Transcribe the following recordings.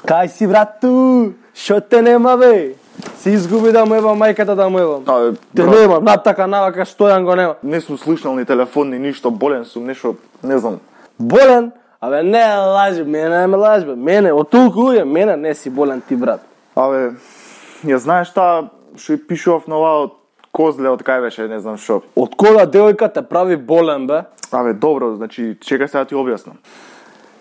Кај си, брату? Шо те нема, бе? Си изгуби да му ева мајката да му евам. Те нема, натака навака Стојан го нема. Не сум слушнал ни телефон, ни ништо, болен сум, нешто, не знам. Болен? Абе, не лажи, мене не ме лажи, бе. Мене, од толку луѓе, мене не си болен ти, брат. Абе, ја знаеш таа што ја пишував на ова од Козле, од кај беше, не знам шо. Од која девојка те прави болен, бе? Абе, добро, значи, чекај сега ти објаснам.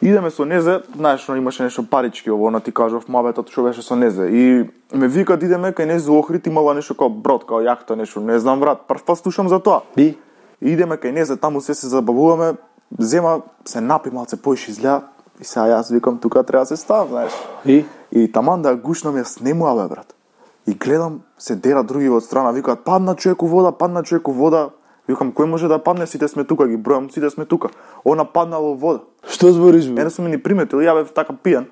Идеме со Незе, знаеш, имаше нешто парички, ово, ти кажав, мабетот што беше со Незе. И ме вика да идеме кај Незе у Охрид, имала нешто као брод, као јахта, нешто, не знам, брат, прв пат слушам за тоа. И? Идеме кај Незе, таму се забавуваме, зема, се напи малце поиш изля, и сега јас викам, тука треба да се ставам, знаеш. И таман да гушнам ја снемува, бе, брат. И гледам, се дера други од страна, викаат, падна човек у вода. Викам, кој може да падне, сите сме тука, ги бројам, сите сме тука. Она паднало во вода. Што збориш, бе? Мене сум ми ни приметил, ја бев така пијан.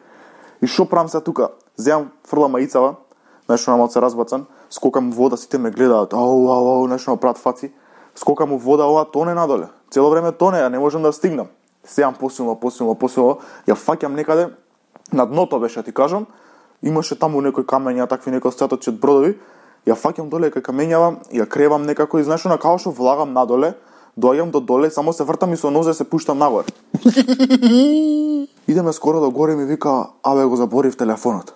И шо правам сега тука? Земам, фрлам маицава, нешто на малце разбацан, скокам во вода, сите ме гледаат, ау, нешто на прат фаци. Скокам во вода, ова тоне надоле. Цело време тоне, ја не можам да стигнам. Сеам посилно, ја фаќам некаде, на дното беше, ти кажам, имаше таму некои камења, такви некои остатоци од бродови. Ја фаќам доле кај камењава, ја кревам некако и знаеш на као што влагам надоле, доаѓам до доле, само се вртам и со нозе се пуштам нагоре. Идеме скоро до горе и ми вика, абе го заборив телефонот.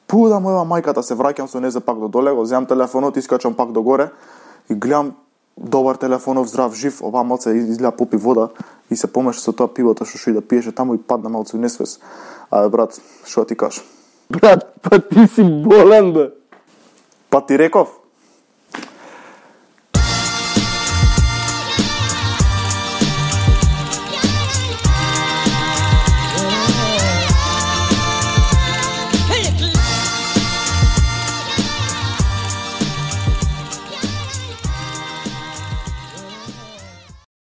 Пуда моја мајката, се враќам со Незе пак до доле, го земам телефонот, искачам пак до горе и гледам добар телефонов, здрав, жив, ова малце изгледа попи вода и се помеша со тоа пивото што и да пиеше таму и падна малце у несвес. Абе брат, што ти кажам? Брат, па ти си болен, бе. Па ти реков,